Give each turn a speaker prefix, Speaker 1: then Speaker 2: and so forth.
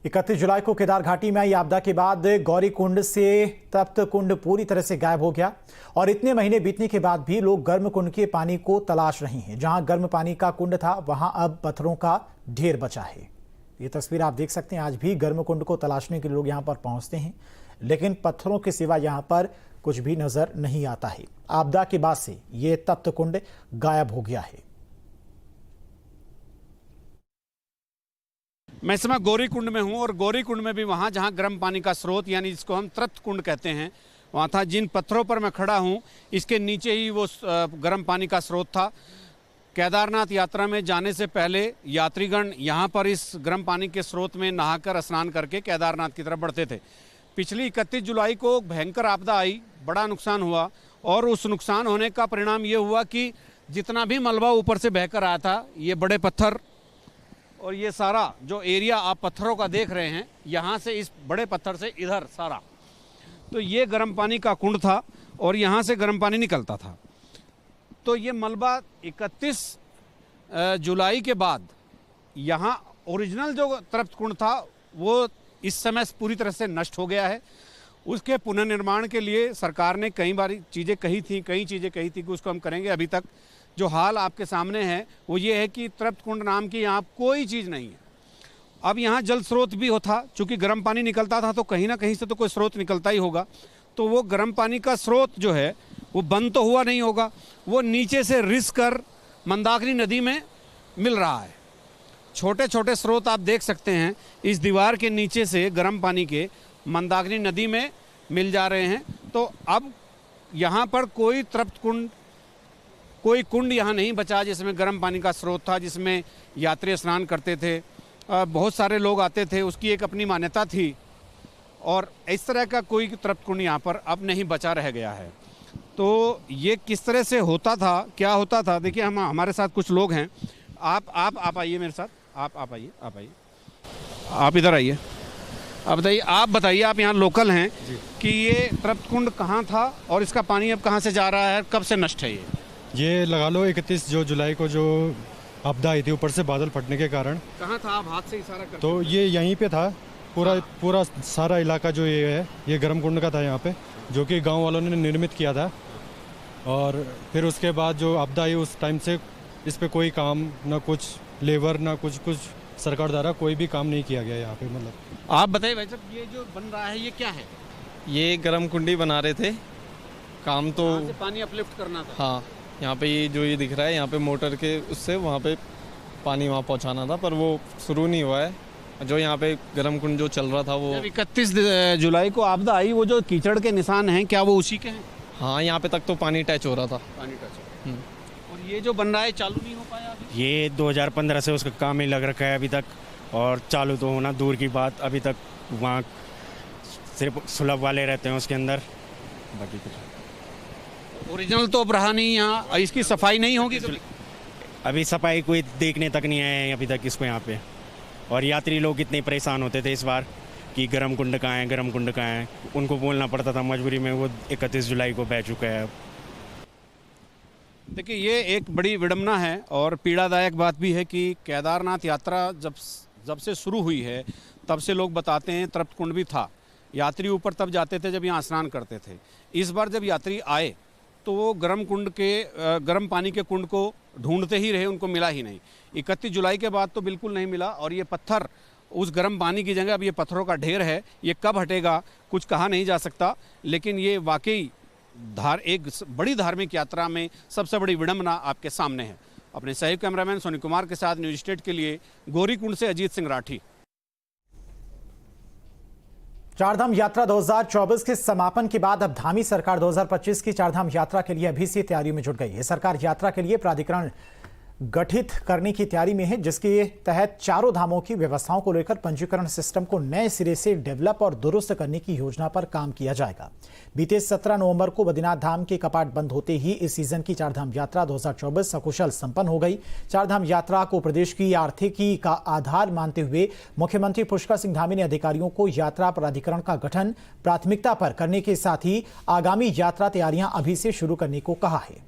Speaker 1: 31 जुलाई को केदार घाटी में आई आपदा के बाद गौरी कुंड से तप्त कुंड पूरी तरह से गायब हो गया और इतने महीने बीतने के बाद भी लोग गर्म कुंड के पानी को तलाश रहे हैं। जहां गर्म पानी का कुंड था वहां अब पत्थरों का ढेर बचा है। ये तस्वीर आप देख सकते हैं। आज भी गर्म कुंड को तलाशने के लिए लोग यहां पर पहुंचते हैं, लेकिन पत्थरों के सिवा यहां पर कुछ भी नजर नहीं आता है। आपदा के बाद से ये तप्त कुंड गायब हो गया है।
Speaker 2: मैं इस समय गौरी कुंड में हूं और गौरी कुंड में भी वहां जहां गर्म पानी का स्रोत यानी जिसको हम तप्त कुंड कहते हैं वहां था। जिन पत्थरों पर मैं खड़ा हूं इसके नीचे ही वो गर्म पानी का स्रोत था। केदारनाथ यात्रा में जाने से पहले यात्रीगण यहां पर इस गर्म पानी के स्रोत में नहाकर स्नान करके केदारनाथ की तरफ बढ़ते थे। पिछली 31 जुलाई को भयंकर आपदा आई, बड़ा नुकसान हुआ और उस नुकसान होने का परिणाम ये हुआ कि जितना भी मलबा ऊपर से बहकर आया था, ये बड़े पत्थर और ये सारा जो एरिया आप पत्थरों का देख रहे हैं, यहाँ से इस बड़े पत्थर से इधर सारा, तो ये गर्म पानी का कुंड था और यहाँ से गर्म पानी निकलता था। तो ये मलबा 31 जुलाई के बाद यहाँ ओरिजिनल जो तप्त कुंड था वो इस समय पूरी तरह से नष्ट हो गया है। उसके पुनर्निर्माण के लिए सरकार ने कई बार चीज़ें कही थी कि उसको हम करेंगे। अभी तक जो हाल आपके सामने है वो ये है कि तप्त कुंड नाम की यहाँ कोई चीज़ नहीं है। अब यहाँ जल स्रोत भी होता, चूँकि गर्म पानी निकलता था तो कहीं ना कहीं से तो कोई स्रोत निकलता ही होगा। तो वो गर्म पानी का स्रोत जो है वो बंद तो हुआ नहीं होगा, वो नीचे से रिस कर मंदाकिनी नदी में मिल रहा है। छोटे छोटे स्रोत आप देख सकते हैं इस दीवार के नीचे से गर्म पानी के मंदाकिनी नदी में मिल जा रहे हैं। तो अब यहाँ पर कोई तप्त कुंड, कोई कुंड यहाँ नहीं बचा जिसमें गर्म पानी का स्रोत था, जिसमें यात्री स्नान करते थे, बहुत सारे लोग आते थे, उसकी एक अपनी मान्यता थी। और इस तरह का कोई तप्त कुंड यहाँ पर अब नहीं बचा रह गया है। तो ये किस तरह से होता था, क्या होता था, देखिए हमारे साथ कुछ लोग हैं। आप आइए मेरे साथ, आप आइए, आप इधर आइए। आप बताइए, आप यहाँ लोकल हैं कि ये तप्त कुंड कहाँ था और इसका पानी अब कहाँ से जा रहा है, कब से नष्ट है
Speaker 3: ये लगा लो 31 जुलाई को जो आपदा आई थी ऊपर से बादल फटने के कारण।
Speaker 2: कहाँ था, आप हाथ से इशारा करते?
Speaker 3: तो ये यहीं पे था, पूरा सारा इलाका जो ये है ये गर्म कुंड का था यहाँ पे, जो कि गांव वालों ने निर्मित किया था। और फिर उसके बाद जो आपदा आई उस टाइम से इस पे कोई काम, ना कुछ लेबर, ना कुछ सरकार द्वारा कोई भी काम नहीं किया गया यहाँ पे। मतलब
Speaker 2: आप बताइए भाई साहब, ये जो बन रहा है ये क्या है?
Speaker 4: ये गर्म कुंडी बना रहे थे, काम तो
Speaker 2: पानी अपलिफ्ट करना था।
Speaker 4: हाँ, यहाँ पे ये दिख रहा है, यहाँ पे मोटर के उससे वहाँ पे पानी वहाँ पहुँचाना था, पर वो शुरू नहीं हुआ है। जो यहाँ पे गर्म कुंड जो चल रहा था वो
Speaker 2: 31 जुलाई को आपदा आई, वो जो कीचड़ के निशान हैं क्या वो उसी के हैं?
Speaker 4: हाँ, यहाँ पे तक तो पानी टच हो रहा था।
Speaker 2: पानी टच। और ये जो बन रहा है चालू नहीं हो पाया अभी?
Speaker 5: ये 2015 से उसका काम ही लग रखा है अभी तक, और चालू तो होना दूर की बात, अभी तक वहाँ सिर्फ सुलभ वाले रहते हैं उसके अंदर, बाकी कुछ
Speaker 2: ओरिजिनल तो अब रहा नहीं यहाँ। इसकी सफाई नहीं होगी तो
Speaker 5: अभी सफाई कोई देखने तक नहीं आया है अभी तक इसको यहाँ पे। और यात्री लोग इतने परेशान होते थे इस बार कि गर्म कुंड कहाँ है, गर्म कुंड कहाँ है, उनको बोलना पड़ता था मजबूरी में। वो 31 जुलाई को बह चुका है अब।
Speaker 2: देखिए, ये एक बड़ी विडंबना है और पीड़ादायक बात भी है कि केदारनाथ यात्रा जब से शुरू हुई है तब से लोग बताते हैं तप्त कुंड भी था। यात्री ऊपर तब जाते थे जब यहाँ स्नान करते थे। इस बार जब यात्री आए तो वो गर्म पानी के कुंड को ढूंढते ही रहे, उनको मिला ही नहीं। 31 जुलाई के बाद तो बिल्कुल नहीं मिला। और ये पत्थर उस गर्म पानी की जगह अब ये पत्थरों का ढेर है। ये कब हटेगा कुछ कहा नहीं जा सकता, लेकिन ये वाकई एक बड़ी धार्मिक यात्रा में सबसे बड़ी विडंबना आपके सामने है। अपने सहयोगी कैमरामैन सोनी कुमार के साथ न्यूज स्टेट के लिए गौरी कुंड से अजीत सिंह राठी।
Speaker 1: चारधाम यात्रा 2024 के समापन के बाद अब धामी सरकार 2025 की चारधाम यात्रा के लिए अभी से तैयारियों में जुट गई है। सरकार यात्रा के लिए प्राधिकरण गठित करने की तैयारी में है, जिसके तहत चारों धामों की व्यवस्थाओं को लेकर पंजीकरण सिस्टम को नए सिरे से डेवलप और दुरुस्त करने की योजना पर काम किया जाएगा। बीते 17 नवंबर को बद्रीनाथ धाम के कपाट बंद होते ही इस सीजन की चारधाम यात्रा 2024 सकुशल संपन्न हो गई। चारधाम यात्रा को प्रदेश की आर्थिकी का आधार मानते हुए मुख्यमंत्री पुष्कर सिंह धामी ने अधिकारियों को यात्रा प्राधिकरण का गठन प्राथमिकता पर करने के साथ ही आगामी यात्रा तैयारियां अभी से शुरू करने को कहा है।